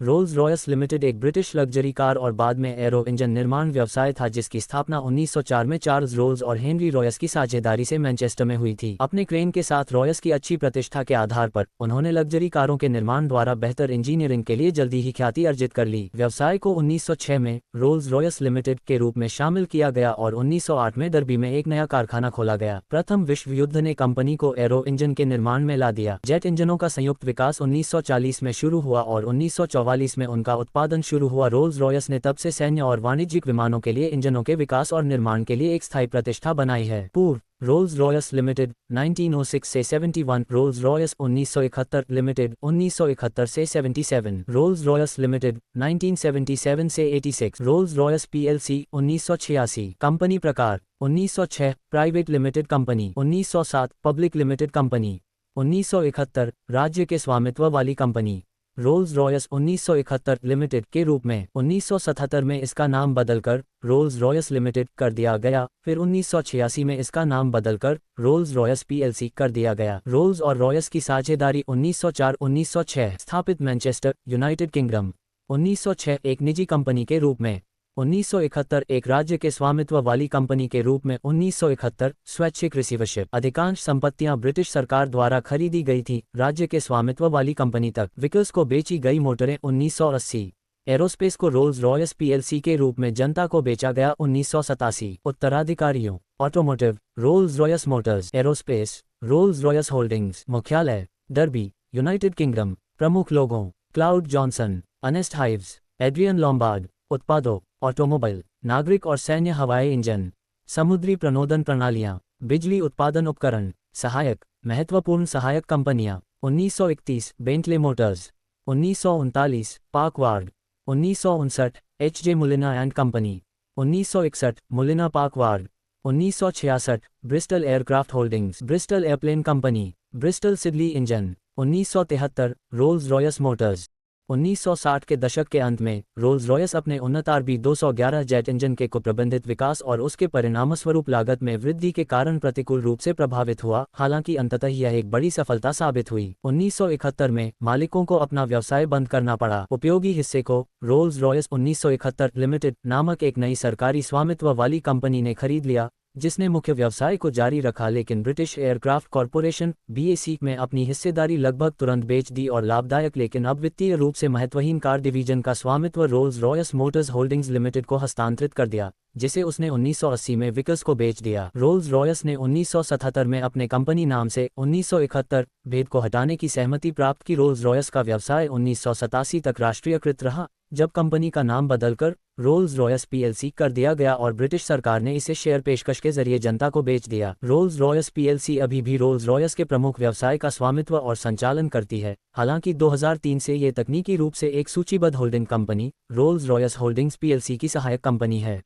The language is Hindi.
रोल्स रॉयस लिमिटेड एक ब्रिटिश लग्जरी कार और बाद में एरो इंजन निर्माण व्यवसाय था जिसकी स्थापना 1904 में चार्ल्स रोल्स और हेनरी रॉयस की साझेदारी से मैनचेस्टर में हुई थी। अपने क्रेन के साथ रॉयस की अच्छी प्रतिष्ठा के आधार पर उन्होंने लग्जरी कारों के निर्माण द्वारा बेहतर इंजीनियरिंग के लिए जल्दी ही ख्याति अर्जित कर ली। व्यवसाय को 1906 में रोल्स रॉयस लिमिटेड के रूप में शामिल किया गया और 1908 में डर्बी में एक नया कारखाना खोला गया। प्रथम विश्व युद्ध ने कंपनी को एरो इंजन के निर्माण में ला दिया। जेट इंजनों का संयुक्त विकास 1940 में शुरू हुआ और 1944 में उनका उत्पादन शुरू हुआ। रोल्स रॉयस ने तब से सैन्य और वाणिज्यिक विमानों के लिए इंजनों के विकास और निर्माण के लिए एक स्थायी प्रतिष्ठा बनाई है। पूर्व रोल्स रॉयस लिमिटेड 1906 से 71, रोल्स रॉयस 1971 लिमिटेड 1971 से 77, रोल्स रॉयस लिमिटेड 1977 से 86, रोल्स रॉयस पीएलसी 1986। कंपनी प्रकार 1906 private limited company, 1907 public limited company, 1971 राज्य के स्वामित्व वाली कंपनी। रोल्स रॉयस 1971 लिमिटेड के रूप में 1977 में इसका नाम बदलकर रोल्स रॉयस लिमिटेड कर दिया गया। फिर 1986 में इसका नाम बदलकर रोल्स रॉयस पीएलसी कर दिया गया। रोल्स और रॉयस की साझेदारी 1904-1906 स्थापित मैनचेस्टर यूनाइटेड किंगडम। 1906 एक निजी कंपनी के रूप में, 1971 एक राज्य के स्वामित्व वाली कंपनी के रूप में, 1971 स्वैच्छिक रिसीवरशिप। अधिकांश संपत्तियां ब्रिटिश सरकार द्वारा खरीदी गई थी। राज्य के स्वामित्व वाली कंपनी तक व्हीकल्स को बेची गई मोटरें 1980। एरोस्पेस को रोल्स रॉयस पीएलसी के रूप में जनता को बेचा गया 1987। उत्तराधिकारियों automotive Rolls Royce Motors, aerospace Rolls Royce Holdings. मुख्यालय डर्बी यूनाइटेड किंगडम। प्रमुख लोगों Claude Johnson, Ernest Hives, Adrian Lombard. उत्पादों ऑटोमोबाइल, नागरिक और सैन्य हवाई इंजन, समुद्री प्रणोदन प्रणालियां, बिजली उत्पादन उपकरण। सहायक महत्वपूर्ण सहायक कंपनियां 1931 Bentley Motors, 1939 Park Ward, 1959 H J. Mulliner and company, 1961 Mulliner Park Ward, 1966 Bristol aircraft holdings, Bristol airplane company, Bristol Siddeley engine, 1973 Rolls Royce Motors. 1960 के दशक के अंत में रोल्स रॉयस अपने उन्नत आरबी 211 जेट इंजन के कुप्रबंधित विकास और उसके परिणामस्वरूप लागत में वृद्धि के कारण प्रतिकूल रूप से प्रभावित हुआ। हालांकि अंततः यह एक बड़ी सफलता साबित हुई। 1971 में मालिकों को अपना व्यवसाय बंद करना पड़ा। उपयोगी हिस्से को रोल्स रॉयस 1971 लिमिटेड नामक एक नई सरकारी स्वामित्व वाली कंपनी ने खरीद लिया, जिसने मुख्य व्यवसाय को जारी रखा, लेकिन ब्रिटिश एयरक्राफ्ट कॉरपोरेशन BAC में अपनी हिस्सेदारी लगभग तुरंत बेच दी और लाभदायक लेकिन अब वित्तीय रूप से महत्वहीन कार डिवीजन का स्वामित्व roles Royce Motors holdings limited को हस्तांतरित कर दिया, जिसे उसने 1980 में व्हीकल्स को बेच दिया। रोल्स रॉयस ने 1977 में अपने कंपनी नाम से 1971 भेद को हटाने की सहमति प्राप्त की। रोल्स रॉयस का व्यवसाय 1987 तक राष्ट्रीयकृत रहा, जब कंपनी का नाम बदलकर रोल्स रॉयस पीएलसी कर दिया गया और ब्रिटिश सरकार ने इसे शेयर पेशकश के जरिए जनता को बेच दिया। रोल्स रॉयस पीएलसी अभी भी रोल्स रॉयस के प्रमुख व्यवसाय का स्वामित्व और संचालन करती है। हालांकि 2003 से ये तकनीकी रूप से एक सूचीबद्ध holding company roles Royce holdings PLC की सहायक कंपनी है।